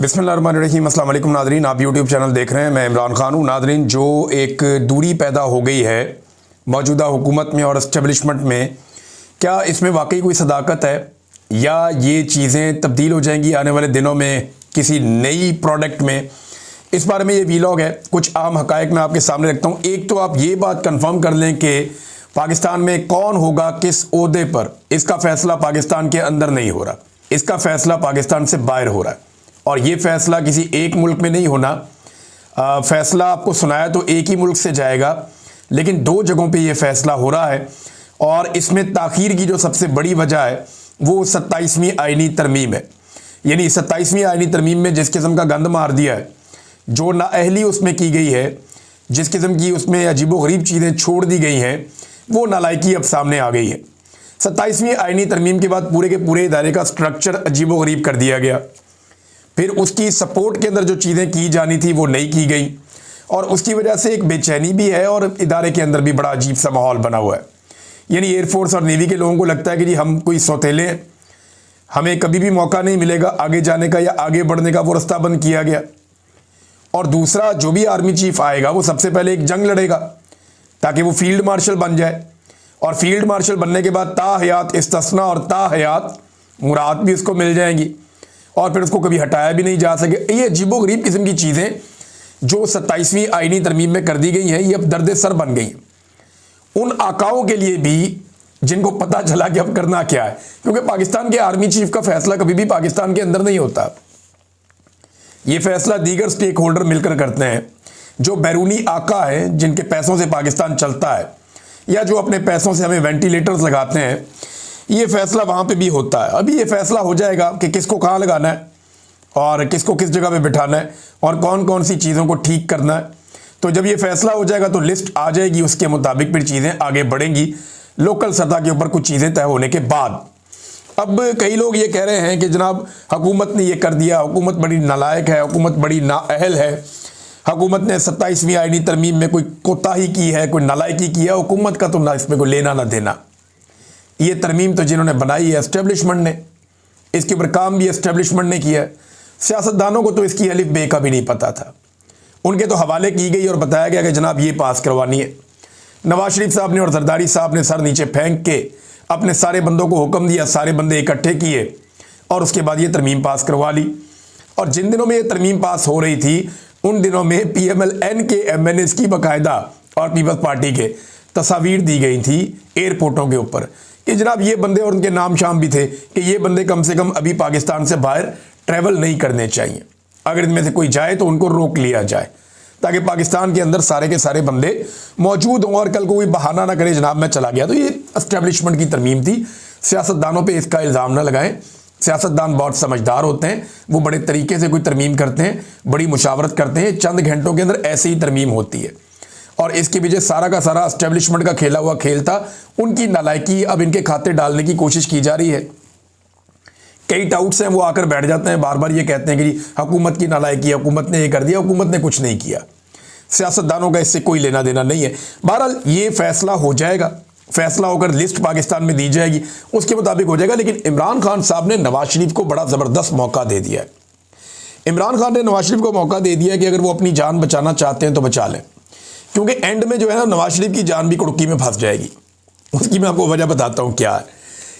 बिस्मिल्लाहिर्रहमानिर्रहीम। अस्सलाम वालेकुम नादरीन, आप यूट्यूब चैनल देख रहे हैं। मैं इमरान खान हूँ। नादरीन, जो एक दूरी पैदा हो गई है मौजूदा हुकूमत में और इस्टेब्लिशमेंट में, क्या इसमें वाकई कोई सदाकत है या ये चीज़ें तब्दील हो जाएंगी आने वाले दिनों में किसी नई प्रोडक्ट में? इस बारे में ये वीलॉग है। कुछ आम हकायक मैं आपके सामने रखता हूँ। एक तो आप ये बात कंफर्म कर लें कि पाकिस्तान में कौन होगा किस ओहदे पर, इसका फैसला पाकिस्तान के अंदर नहीं हो रहा, इसका फैसला पाकिस्तान से बाहर हो रहा है। और ये फैसला किसी एक मुल्क में नहीं होना। फैसला आपको सुनाया तो एक ही मुल्क से जाएगा, लेकिन दो जगहों पे ये फैसला हो रहा है। और इसमें ताख़ीर की जो सबसे बड़ी वजह है वो 27वीं आइनी तरमीम है। यानी 27वीं आइनी तरमीम में जिस किस्म का गंद मार दिया है, जो नाअहली उसमें की गई है, जिस किस्म की उसमें अजीबोगरीब चीज़ें छोड़ दी गई हैं, वो नालायकी अब सामने आ गई है। 27वीं आइनी तरमीम के बाद पूरे के पूरे इदारे का स्ट्रक्चर अजीबोगरीब कर दिया गया। फिर उसकी सपोर्ट के अंदर जो चीज़ें की जानी थी वो नहीं की गई, और उसकी वजह से एक बेचैनी भी है और इदारे के अंदर भी बड़ा अजीब सा माहौल बना हुआ है। यानी एयरफोर्स और नेवी के लोगों को लगता है कि जी हम कोई सौतेले हैं, हमें कभी भी मौका नहीं मिलेगा आगे जाने का या आगे बढ़ने का, वो रास्ता बंद किया गया। और दूसरा, जो भी आर्मी चीफ आएगा वो सबसे पहले एक जंग लड़ेगा ताकि वो फील्ड मार्शल बन जाए, और फील्ड मार्शल बनने के बाद ताहयात इस्तिस्ना और ताहयात मुराद भी उसको मिल जाएंगी, और फिर उसको कभी हटाया भी नहीं जा सके। ये अजीबोगरीब किस्म की चीज़ें जो 27वीं आइनी तरमीम में कर दी गई हैं, ये अब दर्द सर बन गई हैं उन आकाओं के लिए भी जिनको पता चला कि अब करना क्या है। क्योंकि पाकिस्तान के आर्मी चीफ का फैसला कभी भी पाकिस्तान के अंदर नहीं होता। ये फैसला दीगर स्टेक होल्डर मिलकर करते हैं, जो बैरूनी आका हैं, जिनके पैसों से पाकिस्तान चलता है, या जो अपने पैसों से हमें वेंटिलेटर्स लगाते हैं। ये फैसला वहाँ पे भी होता है। अभी ये फैसला हो जाएगा कि किसको कहाँ लगाना है और किसको किस जगह पे बिठाना है और कौन कौन सी चीज़ों को ठीक करना है। तो जब ये फैसला हो जाएगा तो लिस्ट आ जाएगी, उसके मुताबिक फिर चीज़ें आगे बढ़ेंगी लोकल सतह के ऊपर कुछ चीज़ें तय होने के बाद। अब कई लोग ये कह रहे हैं कि जनाब हुकूमत ने ये कर दिया, हुकूमत बड़ी नालायक है, हुकूमत बड़ी नाअहल है, हुकूमत ने 27वीं आइनी तरमीम में कोई कोताही की है, कोई नालायकी की है। हुकूमत का तो ना इसमें कोई लेना ना देना। ये तरमीम तो जिन्होंने बनाई है एस्टेब्लिशमेंट ने, इसके ऊपर काम भी एस्टेब्लिशमेंट ने किया है। सियासतदानों को तो इसकी अलिफ बे का भी नहीं पता था। उनके तो हवाले की गई और बताया गया कि जनाब ये पास करवानी है। नवाज शरीफ साहब ने और जरदारी साहब ने सर नीचे फेंक के अपने सारे बंदों को हुक्म दिया, सारे बंदे इकट्ठे किए और उसके बाद ये तरमीम पास करवा ली। और जिन दिनों में ये तरमीम पास हो रही थी उन दिनों में PMLN के MNAs की बाकायदा और पीपल्स पार्टी के तस्वीर दी गई थी एयरपोर्टों के ऊपर कि जनाब ये बंदे, और उनके नाम शाम भी थे कि ये बंदे कम से कम अभी पाकिस्तान से बाहर ट्रैवल नहीं करने चाहिए। अगर इनमें से कोई जाए तो उनको रोक लिया जाए, ताकि पाकिस्तान के अंदर सारे के सारे बंदे मौजूद हों और कल को कोई बहाना ना करे जनाब मैं चला गया। तो ये एस्टेब्लिशमेंट की तरमीम थी। सियासतदानों पर इसका इल्ज़ाम ना लगाएं। सियासतदान बहुत समझदार होते हैं, वो बड़े तरीके से कोई तरमीम करते हैं, बड़ी मुशावरत करते हैं। चंद घंटों के अंदर ऐसे ही तरमीम होती है। और इसके पीछे सारा का सारा एस्टेब्लिशमेंट का खेला हुआ खेल था। उनकी नालायकी अब इनके खाते डालने की कोशिश की जा रही है। कई टाउट्स हैं वो आकर बैठ जाते हैं, बार बार ये कहते हैं कि हुकूमत की नालायकी, हुकूमत ने ये कर दिया। हुकूमत ने कुछ नहीं किया, सियासतदानों का इससे कोई लेना देना नहीं है। बहरहाल ये फैसला हो जाएगा, फैसला होकर लिस्ट पाकिस्तान में दी जाएगी, उसके मुताबिक हो जाएगा। लेकिन इमरान खान साहब ने नवाज शरीफ को बड़ा ज़बरदस्त मौका दे दिया है। इमरान खान ने नवाज शरीफ को मौका दे दिया कि अगर वो अपनी जान बचाना चाहते हैं तो बचा लें, क्योंकि एंड में जो है ना नवाज शरीफ की जान भी कुड़की में फंस जाएगी। उसकी मैं आपको वजह बताता हूँ क्या है।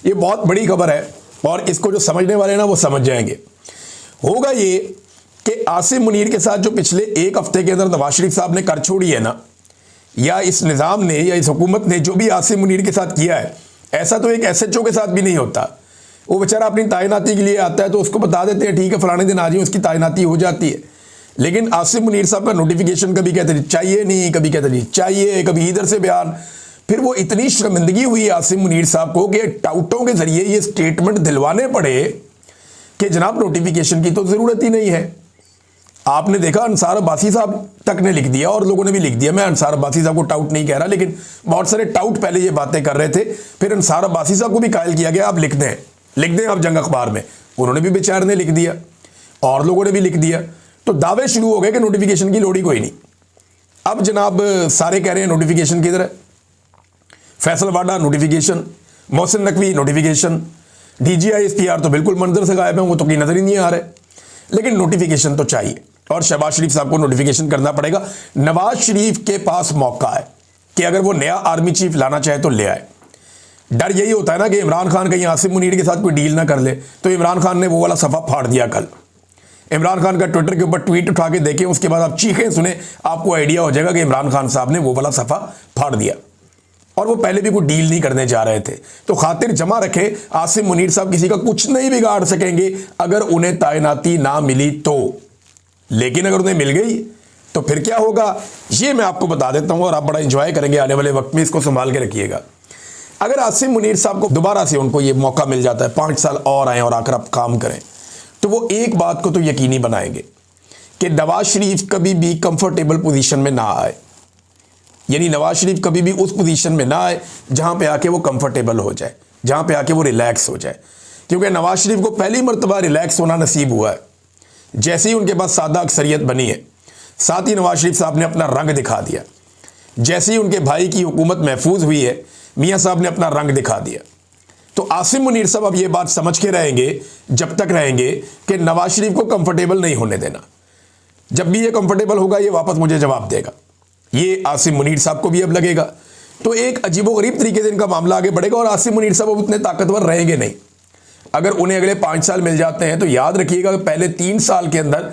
ये बहुत बड़ी खबर है और इसको जो समझने वाले हैं ना वो समझ जाएंगे। होगा ये कि आसिम मुनीर के साथ जो पिछले एक हफ्ते के अंदर नवाज शरीफ साहब ने कर छोड़ी है ना, या इस निज़ाम ने या इस हुकूमत ने जो भी आसिम मुनीर के साथ किया है, ऐसा तो एक SHO के साथ भी नहीं होता। वो बेचारा अपनी तैनाती के लिए आता है तो उसको बता देते हैं ठीक है फलाने दिन आ जाइए, उसकी तैनाती हो जाती है। लेकिन आसिम मुनीर साहब का नोटिफिकेशन कभी कहते चाहिए नहीं, कभी कहते नहीं चाहिए, कभी इधर से बयान। फिर वो इतनी शर्मिंदगी हुई आसिम मुनीर साहब को कि टाउटों के जरिए ये स्टेटमेंट दिलवाने पड़े कि जनाब नोटिफिकेशन की तो ज़रूरत ही नहीं है। आपने देखा अंसार अब्बासी साहब तक ने लिख दिया और लोगों ने भी लिख दिया। मैं अंसार अब्बासी साहब को टाउट नहीं कह रहा, लेकिन बहुत सारे टाउट पहले ये बातें कर रहे थे। फिर अंसार अब्बासी साहब को भी कायल किया गया आप लिख दें आप जंग अखबार में। उन्होंने भी बेचारे ने लिख दिया और लोगों ने भी लिख दिया। तो दावे शुरू हो गए कि नोटिफिकेशन की लोड़ ही कोई नहीं। अब जनाब सारे कह रहे हैं नोटिफिकेशन किधर है। Faisal Vawda notification, Mohsin Naqvi notification, DGI SPR तो बिल्कुल मंजर से गायब है, वो तो कहीं नजर ही नहीं आ रहे। लेकिन नोटिफिकेशन तो चाहिए और शहबाज शरीफ साहब को नोटिफिकेशन करना पड़ेगा। नवाज शरीफ के पास मौका है कि अगर वो नया आर्मी चीफ लाना चाहे तो ले आए। डर यही होता है ना कि इमरान खान कहीं आसिम मुनीर के साथ कोई डील ना कर ले, तो इमरान खान ने वो वाला सफ़ा फाड़ दिया। कल इमरान खान का ट्विटर के ऊपर ट्वीट उठा के देखें, उसके बाद आप चीखें सुने, आपको आइडिया हो जाएगा कि इमरान खान साहब ने वो वाला सफ़ा फाड़ दिया और वो पहले भी कोई डील नहीं करने जा रहे थे। तो खातिर जमा रखे, आसिम मुनीर साहब किसी का कुछ नहीं बिगाड़ सकेंगे अगर उन्हें तैनाती ना मिली तो। लेकिन अगर उन्हें मिल गई तो फिर क्या होगा, ये मैं आपको बता देता हूं और आप बड़ा इंजॉय करेंगे आने वाले वक्त में। इसको संभाल के रखिएगा। अगर आसिम मुनीर साहब को दोबारा से उनको ये मौका मिल जाता है, 5 साल और आए और आकर आप काम करें, तो वो एक बात को तो यकीनी बनाएंगे कि नवाज शरीफ कभी भी कंफर्टेबल पोजीशन में ना आए। यानी नवाज शरीफ कभी भी उस पोजीशन में ना आए जहां पे आके वो कंफर्टेबल हो जाए, जहां पे आके वो रिलैक्स हो जाए। क्योंकि नवाज शरीफ को पहली मरतबा रिलैक्स होना नसीब हुआ है जैसे ही उनके पास सादा अक्सरियत बनी है। साथ ही नवाज शरीफ साहब ने अपना रंग दिखा दिया। जैसे ही उनके भाई की हुकूमत महफूज हुई है, मियाँ साहब ने अपना रंग दिखा दिया। तो आसिम मुनीर साहब अब ये बात समझ के रहेंगे, जब तक रहेंगे, कि नवाज शरीफ को कंफर्टेबल नहीं होने देना। जब भी ये कंफर्टेबल होगा ये वापस मुझे जवाब देगा। ये आसिम मुनीर साहब को भी अब लगेगा। तो एक अजीबोगरीब तरीके से इनका मामला आगे बढ़ेगा और आसिम मुनीर साहब अब उतने ताकतवर रहेंगे नहीं। अगर उन्हें अगले 5 साल मिल जाते हैं तो याद रखिएगा कि पहले 3 साल के अंदर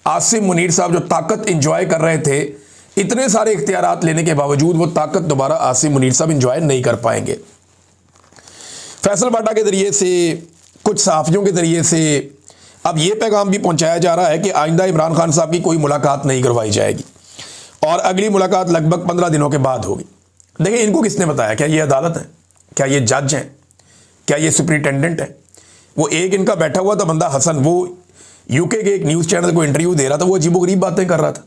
आसिम मुनीर साहब जो ताकत इंजॉय कर रहे थे, इतने सारे इख्तियारात लेने के बावजूद वो ताकत दोबारा आसिम मुनीर साहब इंजॉय नहीं कर पाएंगे। फैसल बाटा के जरिए से, कुछ सहाफ़ियों के जरिए से अब ये पैगाम भी पहुंचाया जा रहा है कि आइंदा इमरान खान साहब की कोई मुलाकात नहीं करवाई जाएगी और अगली मुलाकात लगभग 15 दिनों के बाद होगी। देखिए, इनको किसने बताया? क्या ये अदालत है? क्या ये जज हैं? क्या ये सुपरिटेंडेंट है? वो एक इनका बैठा हुआ था बंदा हसन, वो यूके के एक न्यूज़ चैनल को इंटरव्यू दे रहा था। वो अजीबोगरीब बातें कर रहा था।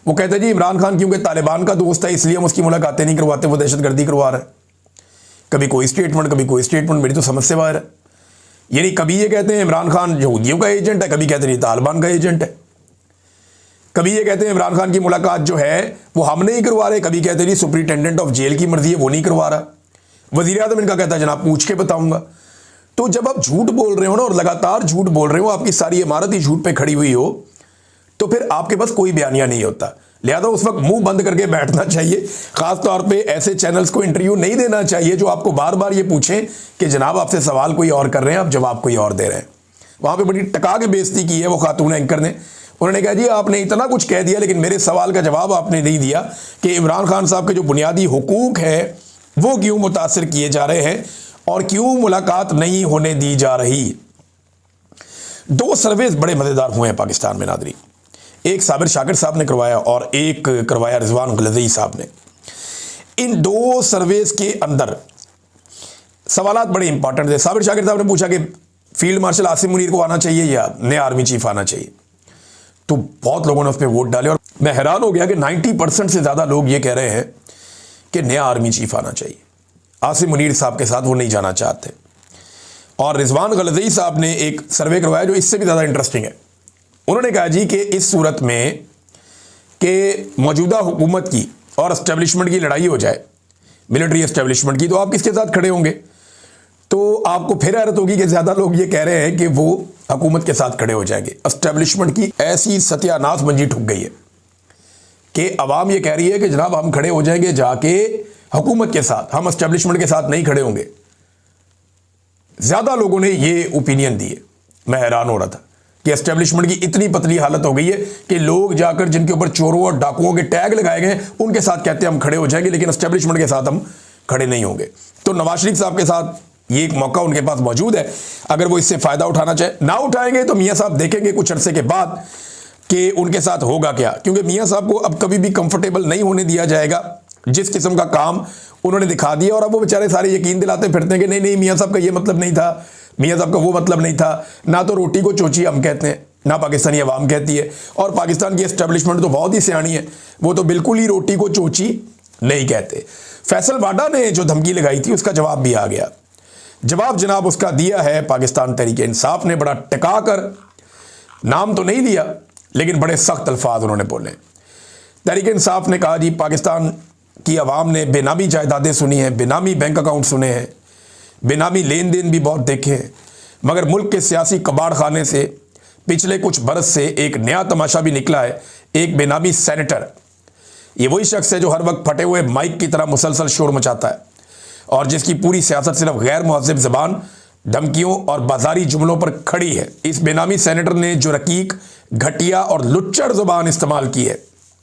वो कहते जी इमरान खान क्योंकि तालिबान का दोस्त है इसलिए हम उसकी मुलाकातें नहीं करवाते, वो दहशतगर्दी करवा रहा है। कभी कोई स्टेटमेंट, कभी कोई स्टेटमेंट, मेरी तो समझ से बाहर है। यानी कभी ये कहते हैं इमरान खान यहूदियों का एजेंट है, कभी कहते हैं तालिबान का एजेंट है, कभी ये कहते हैं इमरान खान की मुलाकात जो है वो हम नहीं करवा रहे, कभी कहते हैं सुपरिटेंडेंट ऑफ जेल की मर्जी है वो नहीं करवा रहा। वजीर आज़म इनका कहता है जनाब पूछ के बताऊंगा। तो जब आप झूठ बोल रहे हो ना और लगातार झूठ बोल रहे हो, आपकी सारी इमारत ही झूठ पे खड़ी हुई हो, तो फिर आपके पास कोई बयानिया नहीं होता। लिहाजा उस वक्त मुंह बंद करके बैठना चाहिए। खास तौर पे ऐसे चैनल्स को इंटरव्यू नहीं देना चाहिए जो आपको बार बार ये पूछें कि जनाब आपसे सवाल कोई और कर रहे हैं, आप जवाब कोई और दे रहे हैं। वहाँ पे बड़ी टका के बेइज्जती की है वो खातून एंकर ने। उन्होंने कहा जी आपने इतना कुछ कह दिया लेकिन मेरे सवाल का जवाब आपने नहीं दिया कि इमरान खान साहब के जो बुनियादी हुकूक है वो क्यों मुतासर किए जा रहे हैं और क्यों मुलाकात नहीं होने दी जा रही। 2 सर्वेज बड़े मज़ेदार हुए हैं पाकिस्तान में नादरी। एक साबिर शाकिर साहब ने करवाया और एक करवाया रिजवान गलज़ई साहब ने। इन 2 सर्वेज के अंदर सवालात बड़े इंपॉर्टेंट थे। साबिर शाकिर साहब ने पूछा कि फील्ड मार्शल आसिम मुनीर को आना चाहिए या नया आर्मी चीफ आना चाहिए। तो बहुत लोगों ने उस पर वोट डाले और मैं हैरान हो गया कि 90% से ज़्यादा लोग ये कह रहे हैं कि नया आर्मी चीफ आना चाहिए। आसिम मुनीर साहब के साथ वो नहीं जाना चाहते। और रिजवान गलज़ई साहब ने एक सर्वे करवाया जो इससे भी ज़्यादा इंटरेस्टिंग है। उन्होंने कहा जी कि इस सूरत में कि मौजूदा हुकूमत की और एस्टेब्लिशमेंट की लड़ाई हो जाए, मिलिट्री एस्टेब्लिशमेंट की, तो आप किसके साथ खड़े होंगे? तो आपको फिर हैरत होगी कि ज़्यादा लोग ये कह रहे हैं कि वो हुकूमत के साथ खड़े हो जाएंगे। एस्टेब्लिशमेंट की ऐसी सत्यानाश मंजी ठुक गई है कि अवाम ये कह रही है कि जनाब हम खड़े हो जाएंगे जाके हुकूमत के साथ, हम एस्टेब्लिशमेंट के साथ नहीं खड़े होंगे। ज़्यादा लोगों ने ये ओपिनियन दी है। मैं हैरान हो रहा था कि एस्टेब्लिशमेंट की इतनी पतली हालत हो गई है कि लोग जाकर जिनके ऊपर चोरों और डाकुओं के टैग लगाए गए उनके साथ कहते हैं हम खड़े हो जाएंगे, लेकिन एस्टेब्लिशमेंट के साथ हम खड़े नहीं होंगे। तो नवाज शरीफ साहब के साथ ये एक मौका उनके पास मौजूद है। अगर वो इससे फ़ायदा उठाना चाहे, ना उठाएंगे तो मियाँ साहब देखेंगे कुछ अरसे के बाद कि उनके साथ होगा क्या। क्योंकि मियाँ साहब को अब कभी भी कंफर्टेबल नहीं होने दिया जाएगा। जिस किस्म का काम उन्होंने दिखा दिया और अब वो बेचारे सारे यकीन दिलाते फिरते हैं कि नहीं नहीं मियाँ साहब का ये मतलब नहीं था, मियाँ साहब का वो मतलब नहीं था। ना तो रोटी को चोची हम कहते हैं, ना पाकिस्तानी अवाम कहती है। और पाकिस्तान की एस्टेब्लिशमेंट तो बहुत ही सियानी है, वो तो बिल्कुल ही रोटी को चोची नहीं कहते। फैसल बाटा ने जो धमकी लगाई थी उसका जवाब भी आ गया। जवाब जनाब उसका दिया है पाकिस्तान तहरीक इंसाफ ने। बड़ा टिका कर, नाम तो नहीं लिया लेकिन बड़े सख्त अल्फाज उन्होंने बोले। तहरीक इंसाफ ने कहा जी पाकिस्तान की आवाम ने बेनामी जायदादें सुनी हैं, बेनामी बैंक अकाउंट सुने हैं, बेनामी लेन देन भी बहुत देखे हैं, मगर मुल्क के सियासी कबाड़ खाने से पिछले कुछ बरस से एक नया तमाशा भी निकला है। एक बेनामी सेनेटर, ये वही शख्स है जो हर वक्त फटे हुए माइक की तरह मुसलसल शोर मचाता है और जिसकी पूरी सियासत सिर्फ गैर मुहज़्ज़ब ज़बान, धमकियों और बाजारी जुमलों पर खड़ी है। इस बेनामी सेनेटर ने जो रकीक, घटिया और लुच्चड़ ज़बान इस्तेमाल की है,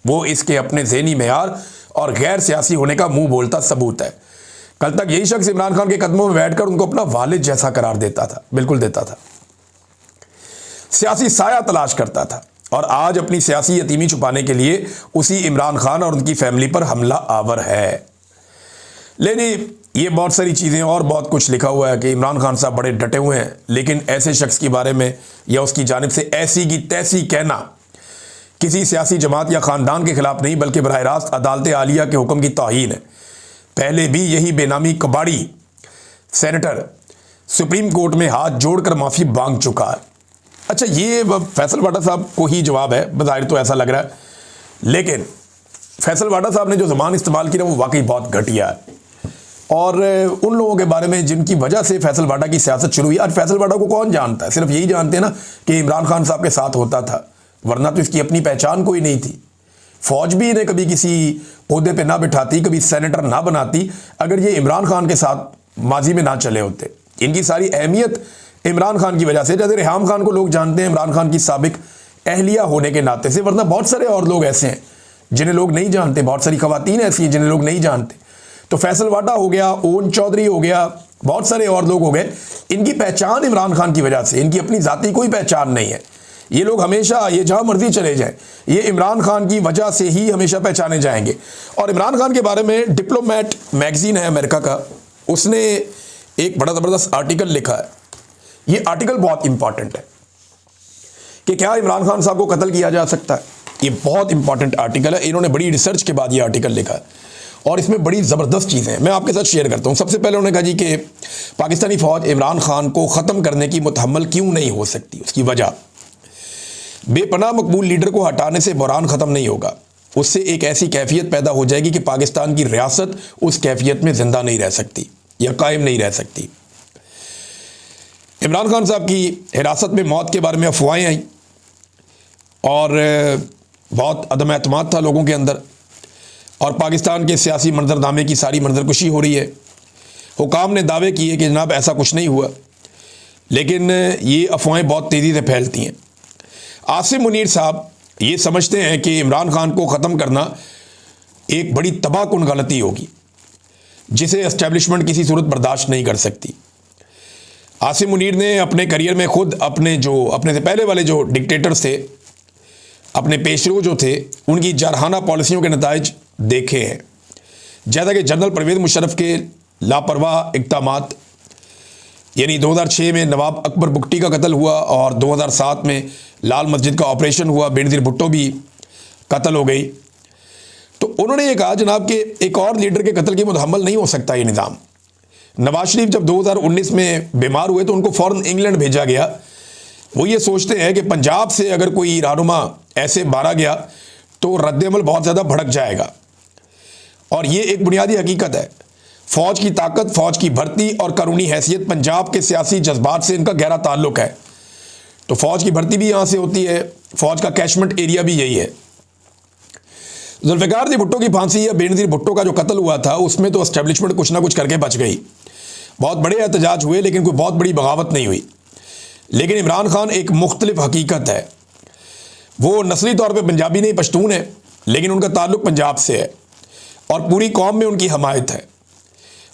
वो इसके अपने ज़हनी मेयार और गैर सियासी होने का मुंह बोलता सबूत है। कल तक यही शख्स इमरान खान के कदमों में बैठकर उनको अपना वालिद जैसा करार देता था, बिल्कुल देता था, सियासी साया तलाश करता था, और आज अपनी सियासी यतीमी छुपाने के लिए उसी इमरान खान और उनकी फैमिली पर हमला आवर है। लेकिन ये बहुत सारी चीज़ें और बहुत कुछ लिखा हुआ है कि इमरान खान साहब बड़े डटे हुए हैं, लेकिन ऐसे शख्स के बारे में या उसकी जानिब से ऐसी की तैसी कहना किसी सियासी जमात या ख़ानदान के खिलाफ नहीं, बल्कि बराह रास्त अदालत आलिया के हुक्म की तौहीन है। पहले भी यही बेनामी कबाड़ी सेनेटर सुप्रीम कोर्ट में हाथ जोड़कर माफ़ी मांग चुका है। अच्छा, ये फैसल वाडा साहब को ही जवाब है, बज़ाहिर तो ऐसा लग रहा है, लेकिन फैसल वाडा साहब ने जो ज़बान इस्तेमाल की ना वो वाकई बहुत घटिया है। और उन लोगों के बारे में जिनकी वजह से फैसल वाडा की सियासत शुरू हुई, आज फैसल वाडा को कौन जानता है? सिर्फ यही जानते हैं ना कि इमरान खान साहब के साथ होता था, वरना तो इसकी अपनी पहचान कोई नहीं थी। फौज भी इन्हें कभी किसी ओहदे पे ना बिठाती, कभी सेनेटर ना बनाती, अगर ये इमरान खान के साथ माजी में ना चले होते। इनकी सारी अहमियत इमरान खान की वजह से, जैसे रेहाम खान को लोग जानते हैं इमरान खान की साबिक अहलिया होने के नाते से, वरना बहुत सारे और लोग ऐसे हैं जिन्हें लोग नहीं जानते, बहुत सारी खवातीन ऐसी हैं जिन्हें लोग नहीं जानते। तो फैसल वाडा हो गया, ओन चौधरी हो गया, बहुत सारे और लोग हो गए, इनकी पहचान इमरान खान की वजह से, इनकी अपनी ज़ाती कोई पहचान नहीं है। ये लोग हमेशा, ये जहाँ मर्जी चले जाएं, ये इमरान खान की वजह से ही हमेशा पहचाने जाएंगे। और इमरान खान के बारे में डिप्लोमेट मैगजीन है अमेरिका का, उसने एक बड़ा ज़बरदस्त आर्टिकल लिखा है। ये आर्टिकल बहुत इंपॉर्टेंट है कि क्या इमरान खान साहब को कत्ल किया जा सकता है। ये बहुत इंपॉर्टेंट आर्टिकल है, इन्होंने बड़ी रिसर्च के बाद ये आर्टिकल लिखा है और इसमें बड़ी ज़बरदस्त चीज़ें हैं, मैं आपके साथ शेयर करता हूँ। सबसे पहले उन्होंने कहा जी कि पाकिस्तानी फ़ौज इमरान खान को ख़त्म करने की मुतहम्मल क्यों नहीं हो सकती। उसकी वजह, बेपनाह मकबूल लीडर को हटाने से बहरान ख़त्म नहीं होगा, उससे एक ऐसी कैफियत पैदा हो जाएगी कि पाकिस्तान की रियासत उस कैफियत में ज़िंदा नहीं रह सकती या कायम नहीं रह सकती। इमरान खान साहब की हिरासत में मौत के बारे में अफवाहें आई और बहुत अदम एतमाद था लोगों के अंदर, और पाकिस्तान के सियासी मंजरनामे की सारी मंजरकुशी हो रही है। हुकाम ने दावे किए कि जनाब ऐसा कुछ नहीं हुआ, लेकिन ये अफवाहें बहुत तेज़ी से फैलती हैं। आसिम मुनीर साहब ये समझते हैं कि इमरान खान को ख़त्म करना एक बड़ी तबाहकुन गलती होगी जिसे एस्टेब्लिशमेंट किसी सूरत बर्दाश्त नहीं कर सकती। आसिम मुनीर ने अपने करियर में खुद अपने से पहले वाले जो डिक्टेटर्स थे, अपने पेशरो जो थे, उनकी जारहाना पॉलिसियों के नताइज देखे हैं। जैसा कि जनरल परवेज़ मुशर्रफ के लापरवाह इक़दामात, यानी 2006 में नवाब अकबर बुगटी का कत्ल हुआ और 2007 में लाल मस्जिद का ऑपरेशन हुआ, बेनज़ीर भुट्टो भी कत्ल हो गई। तो उन्होंने ये कहा जनाब कि एक और लीडर के कत्ल की मुतहम्मल नहीं हो सकता ये निज़ाम। नवाज शरीफ जब 2019 में बीमार हुए तो उनको फ़ौरन इंग्लैंड भेजा गया। वो ये सोचते हैं कि पंजाब से अगर कोई रहनुमा ऐसे मारा गया तो रद्द-ए-अमल बहुत ज़्यादा भड़क जाएगा, और ये एक बुनियादी हकीकत है। फ़ौज की ताकत, फ़ौज की भर्ती और कानूनी हैसियत पंजाब के सियासी जज्बात से इनका गहरा ताल्लुक़ है। तो फ़ौज की भर्ती भी यहाँ से होती है, फ़ौज का कैशमेंट एरिया भी यही है। जुल्फ़िकार भुट्टो की फांसी या बेनज़ीर भुट्टो का जो कत्ल हुआ था, उसमें तो एस्टेब्लिशमेंट कुछ ना कुछ करके बच गई। बहुत बड़े एहतजाज हुए लेकिन कोई बहुत बड़ी बगावत नहीं हुई। लेकिन इमरान खान एक मुख्तलिफ हकीकत है। वो नस्ली तौर पे पंजाबी नहीं, पश्तून है, लेकिन उनका ताल्लुक़ पंजाब से है और पूरी कौम में उनकी हमायत है,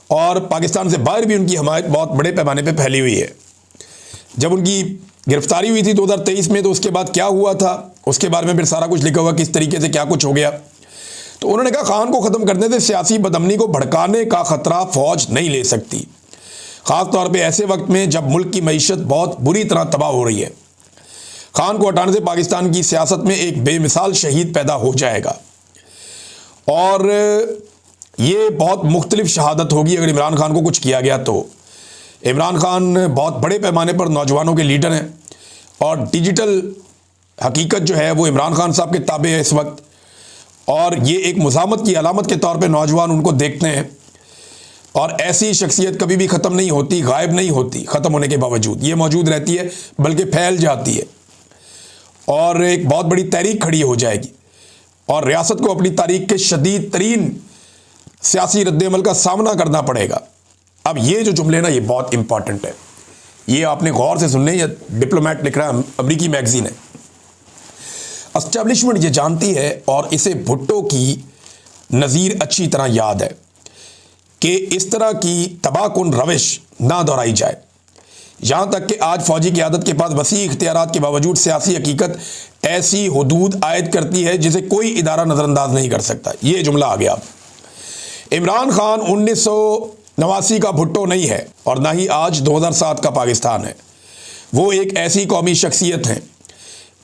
और पाकिस्तान से बाहर भी उनकी हमायत बहुत बड़े पैमाने पे फैली हुई है। जब उनकी गिरफ्तारी हुई थी 2023 में, तो उसके बाद क्या हुआ था उसके बारे में फिर सारा कुछ लिखा हुआ, किस तरीके से क्या कुछ हो गया। तो उन्होंने कहा खान को ख़त्म करने से सियासी बदअमनी को भड़काने का ख़तरा फ़ौज नहीं ले सकती, ख़ास तौर पे ऐसे वक्त में जब मुल्क की मईशत बहुत बुरी तरह तबाह हो रही है। खान को हटाने से पाकिस्तान की सियासत में एक बेमिसाल शहीद पैदा हो जाएगा, और ये बहुत मुख्तलिफ शहादत होगी अगर इमरान खान को कुछ किया गया तो। इमरान खान बहुत बड़े पैमाने पर नौजवानों के लीडर हैं, और डिजिटल हकीकत जो है वो इमरान खान साहब के ताबे है इस वक्त, और ये एक मुज़ामत की अलामत के तौर पे नौजवान उनको देखते हैं। और ऐसी शख्सियत कभी भी ख़त्म नहीं होती, गायब नहीं होती, ख़त्म होने के बावजूद ये मौजूद रहती है, बल्कि फैल जाती है। और एक बहुत बड़ी तहरीक खड़ी हो जाएगी और रियासत को अपनी तारीख के शदीद तरीन सियासी रद्द-ए-अमल का सामना करना पड़ेगा। अब ये जो जुमले ना, ये बहुत इंपॉर्टेंट है, ये आपने गौर से सुनने। ये डिप्लोमेट लिख रहा है, अमरीकी मैगजीन है। एस्टेब्लिशमेंट ये जानती है और इसे भुट्टो की नज़ीर अच्छी तरह याद है कि इस तरह की तबाहकुन रविश ना दोहराई जाए। यहाँ तक कि आज फौजी क़यादत के पास वसी इख्तियारात के बावजूद सियासी हकीकत ऐसी हुदूद आयद करती है जिसे कोई इदारा नज़रअंदाज नहीं कर सकता। ये जुमला आ गया। इमरान खान 1989 का भुट्टो नहीं है और ना ही आज 2007 का पाकिस्तान है। वो एक ऐसी कौमी शख्सियत हैं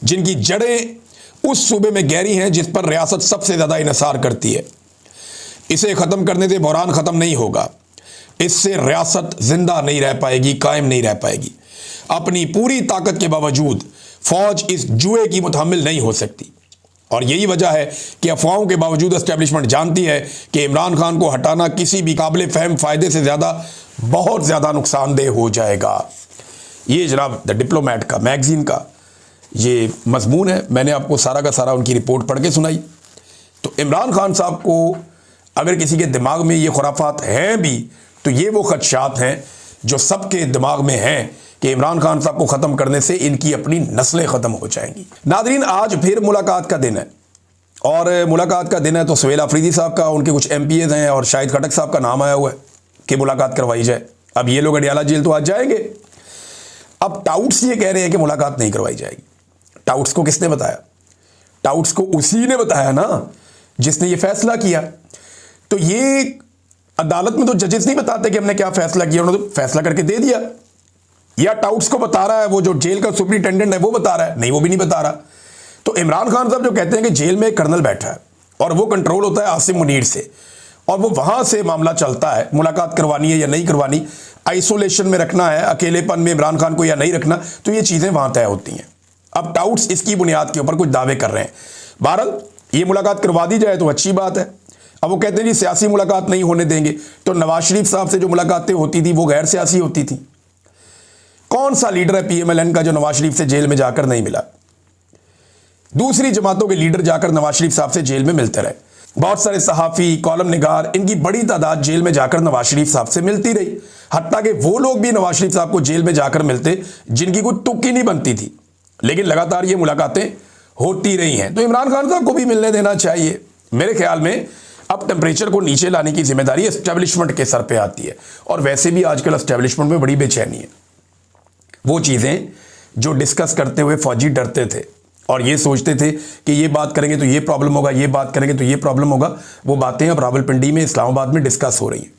जिनकी जड़ें उस सूबे में गहरी हैं जिस पर रियासत सबसे ज़्यादा इन्हिसार करती है। इसे ख़त्म करने से बहरान ख़त्म नहीं होगा, इससे रियासत जिंदा नहीं रह पाएगी, कायम नहीं रह पाएगी। अपनी पूरी ताकत के बावजूद फौज इस जुए की मुतहम्मिल नहीं हो सकती और यही वजह है कि अफवाहों के बावजूद एस्टेब्लिशमेंट जानती है कि इमरान खान को हटाना किसी भी काबिल फ़हम फ़ायदे से ज़्यादा बहुत ज़्यादा नुकसानदेह हो जाएगा। ये जनाब द डिप्लोमेट का मैगज़ीन का ये मजमून है। मैंने आपको सारा का सारा उनकी रिपोर्ट पढ़ के सुनाई। तो इमरान खान साहब को अगर किसी के दिमाग में ये खुराफात हैं भी, तो ये वो खदशात हैं जो सबके दिमाग में हैं कि इमरान खान साहब को ख़त्म करने से इनकी अपनी नस्लें ख़त्म हो जाएंगी। नादरीन, आज फिर मुलाकात का दिन है और मुलाकात का दिन है तो सुहेल आफरीदी साहब का, उनके कुछ MPAs हैं और शाहिद खटक साहब का नाम आया हुआ है कि मुलाकात करवाई जाए। अब ये लोग अडियाला जेल तो आज जाएंगे। अब टाउट्स ये कह रहे हैं कि मुलाकात नहीं करवाई जाएगी। टाउट्स को किसने बताया? टाउट्स को उसी ने बताया ना जिसने ये फैसला किया। तो ये अदालत में तो जजेस नहीं बताते कि हमने क्या फैसला किया, उन्होंने तो फैसला करके दे दिया। या टाउट्स को बता रहा है वो जो जेल का सुपरिटेंडेंट है वो बता रहा है? नहीं, वो भी नहीं बता रहा। तो इमरान खान साहब जो कहते हैं कि जेल में एक कर्नल बैठा है और वो कंट्रोल होता है आसिम मुनीर से और वो वहां से मामला चलता है, मुलाकात करवानी है या नहीं करवानी, आइसोलेशन में रखना है, अकेलेपन में इमरान खान को या नहीं रखना, तो ये चीज़ें वहां तय होती हैं। अब टाउट्स इसकी बुनियाद के ऊपर कुछ दावे कर रहे हैं। बहरहाल ये मुलाकात करवा दी जाए तो अच्छी बात है। अब वो कहते हैं जी सियासी मुलाकात नहीं होने देंगे, तो नवाज शरीफ साहब से जो मुलाकातें होती थी वो गैर सियासी होती थी। कौन सा लीडर है PMLN का जो नवाज शरीफ से जेल में जाकर नहीं मिला? दूसरी जमातों के लीडर जाकर नवाज शरीफ साहब से जेल में मिलते रहे। बहुत सारे सहाफ़ी, कॉलम निगार, इनकी बड़ी तादाद जेल में जाकर नवाज शरीफ साहब से मिलती रही। हत्ता कि वो लोग भी नवाज शरीफ साहब को जेल में जाकर मिलते जिनकी कोई तुक्की नहीं बनती थी, लेकिन लगातार ये मुलाकातें होती रही हैं। तो इमरान खान साहब को भी मिलने देना चाहिए। मेरे ख्याल में अब टेम्परेचर को नीचे लाने की जिम्मेदारी एस्टेब्लिशमेंट के सर पे आती है और वैसे भी आजकल एस्टेब्लिशमेंट में बड़ी बेचैनी है। वो चीज़ें जो डिस्कस करते हुए फौजी डरते थे और ये सोचते थे कि ये बात करेंगे तो ये प्रॉब्लम होगा, ये बात करेंगे तो ये प्रॉब्लम होगा, वो बातें अब रावलपिंडी में, इस्लामाबाद में डिस्कस हो रही हैं।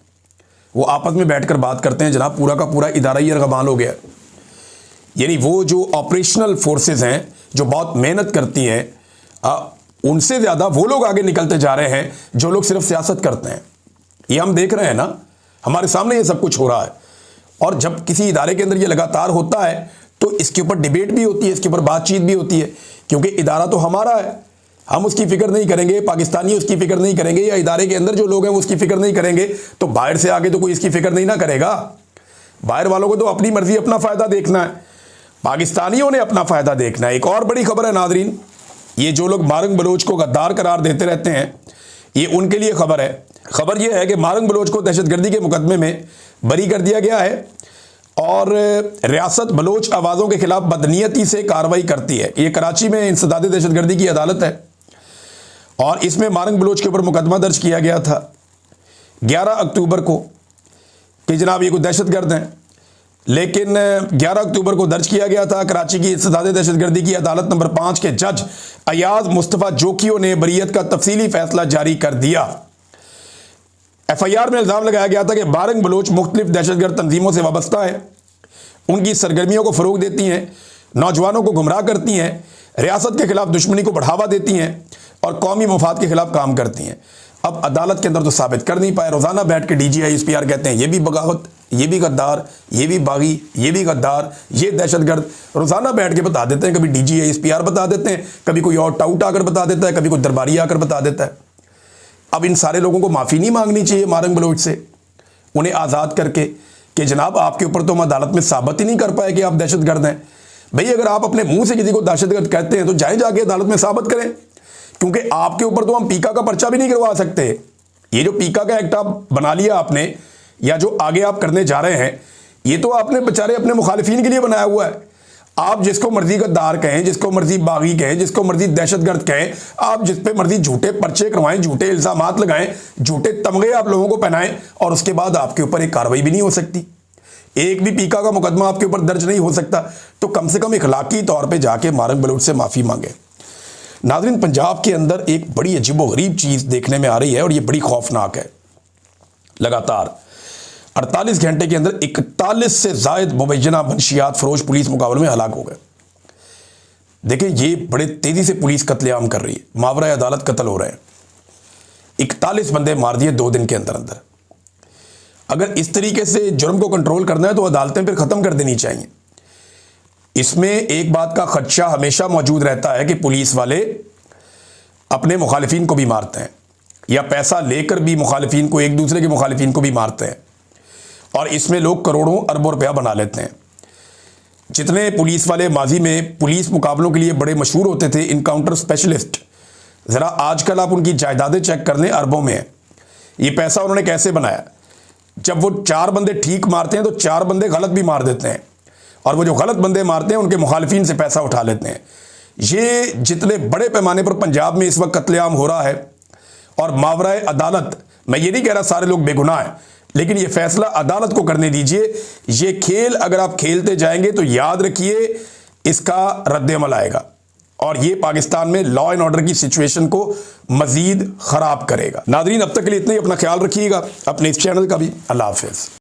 वो आपस में बैठकर बात करते हैं। जनाब पूरा का पूरा इदारा ही अर्गमाल हो गया। यानी वो जो ऑपरेशनल फोर्सेस हैं जो बहुत मेहनत करती हैं, उनसे ज़्यादा वो लोग आगे निकलते जा रहे हैं जो लोग सिर्फ सियासत करते हैं। ये हम देख रहे हैं ना, हमारे सामने ये सब कुछ हो रहा है। और जब किसी इदारे के अंदर ये लगातार होता है तो इसके ऊपर डिबेट भी होती है, इसके ऊपर बातचीत भी होती है, क्योंकि इदारा तो हमारा है, हम उसकी फिक्र नहीं करेंगे, पाकिस्तानी उसकी फिक्र नहीं करेंगे, या इदारे के अंदर जो लोग हैं वो उसकी फिक्र नहीं करेंगे, तो बाहर से आगे तो कोई इसकी फिक्र नहीं ना करेगा। बाहर वालों को तो अपनी मर्जी, अपना फ़ायदा देखना है, पाकिस्तानियों ने अपना फ़ायदा देखना है। एक और बड़ी खबर है नादरीन, ये जो लोग मारंग बलोच को गद्दार करार देते रहते हैं, ये उनके लिए खबर है। खबर ये है कि मारंग बलोच को दहशतगर्दी के मुकदमे में बरी कर दिया गया है और रियासत बलोच आवाज़ों के खिलाफ बदनीयती से कार्रवाई करती है। ये कराची में इंसदाद दहशतगर्दी की अदालत है और इसमें मारंग बलोच के ऊपर मुकदमा दर्ज किया गया था 11 अक्टूबर को कि जनाब ये कोई दहशतगर्द हैं। लेकिन 11 अक्टूबर को दर्ज किया गया था। कराची की इंसदाद दहशतगर्दी की अदालत नंबर 5 के जज अयाज मुस्तफ़ा जोकियो ने बरीयत का तफसीली फैसला जारी कर दिया। FIR में इल्ज़ाम लगाया गया था कि मारंग बलोच मुख्तलिफ दहशतगर्द तंजीमों से वाबस्ता है, उनकी सरगर्मियों को फ़रोग देती हैं, नौजवानों को गुमराह करती हैं, रियासत के खिलाफ दुश्मनी को बढ़ावा देती हैं और कौमी मफाद के खिलाफ काम करती हैं। अब अदालत के अंदर तो साबित कर नहीं पाए। रोज़ाना बैठ के DGI SPR कहते हैं ये भी बगावत, ये भी गद्दार, ये भी बागी, ये भी गद्दार, ये दहशतगर्द। रोज़ाना बैठ के बता देते हैं, कभी DGI SPR बता देते हैं, कभी कोई और टाउट आकर बता देता है, कभी कोई दरबारी आकर बता देता है। अब इन सारे लोगों को माफ़ी नहीं मांगनी चाहिए मारंग बलोच से, उन्हें आज़ाद करके कि जनाब आपके ऊपर तो हम अदालत में साबित ही नहीं कर पाए कि आप दहशतगर्द हैं। भाई अगर आप अपने मुंह से किसी को दहशतगर्द कहते हैं तो जाए जाके अदालत में साबित करें, क्योंकि आपके ऊपर तो हम पीका का पर्चा भी नहीं करवा सकते। ये जो पीका का एक्ट आप बना लिया आपने, या जो आगे आप करने जा रहे हैं, ये तो आपने बेचारे अपने मुखालिफिन के लिए बनाया हुआ है। आप जिसको मर्जी गद्दार कहें, जिसको मर्जी बागी कहें, जिसको मर्जी दहशतगर्द कहें, आप जिस पे मर्जी झूठे पर्चे करवाएं, झूठे इल्जामात लगाएं, झूठे तमगे आप लोगों को पहनाएं, और उसके बाद आपके ऊपर एक कार्रवाई भी नहीं हो सकती, एक भी पीका का मुकदमा आपके ऊपर दर्ज नहीं हो सकता। तो कम से कम इखलाकी तौर पे जाके मार्क बलूच से माफ़ी मांगे। नाज़रीन, पंजाब के अंदर एक बड़ी अजीबोगरीब चीज़ देखने में आ रही है और ये बड़ी खौफनाक है। लगातार 48 घंटे के अंदर 41 से ज़ायद मुबैना मंशियात फरोश पुलिस मुकाबले में हलाक हो गए। देखिए, ये बड़े तेज़ी से पुलिस कत्लेआम कर रही है, मावरा अदालत कत्ल हो रहे हैं। 41 बंदे मार दिए 2 दिन के अंदर अंदर। अगर इस तरीके से जुर्म को कंट्रोल करना है तो अदालतें फिर ख़त्म कर देनी चाहिए। इसमें एक बात का खदशा हमेशा मौजूद रहता है कि पुलिस वाले अपने मुखालिफिन को भी मारते हैं, या पैसा लेकर भी मुखालिफिन को, एक दूसरे के मुखालिफिन को भी मारते हैं, और इसमें लोग करोड़ों अरबों रुपया बना लेते हैं। जितने पुलिस वाले माजी में पुलिस मुकाबलों के लिए बड़े मशहूर होते थे, इनकाउंटर स्पेशलिस्ट, ज़रा आजकल आप उनकी जायदादें चेक कर लें, अरबों में है। ये पैसा उन्होंने कैसे बनाया? जब वो 4 बंदे ठीक मारते हैं तो 4 बंदे गलत भी मार देते हैं, और वो जो गलत बंदे मारते हैं उनके मुखालिफिन से पैसा उठा लेते हैं। ये जितने बड़े पैमाने पर पंजाब में इस वक्त कत्लेआम हो रहा है, और मावरा अदालत, मैं ये नहीं कह रहा सारे लोग बेगुनाह हैं, लेकिन ये फैसला अदालत को करने दीजिए। ये खेल अगर आप खेलते जाएंगे तो याद रखिए इसका रद्द-ए-अमल आएगा, और ये पाकिस्तान में लॉ एंड ऑर्डर की सिचुएशन को मजीद खराब करेगा। नादरीन, अब तक के लिए इतना ही। अपना ख्याल रखिएगा, अपने इस चैनल का भी। अल्लाह हाफिज़।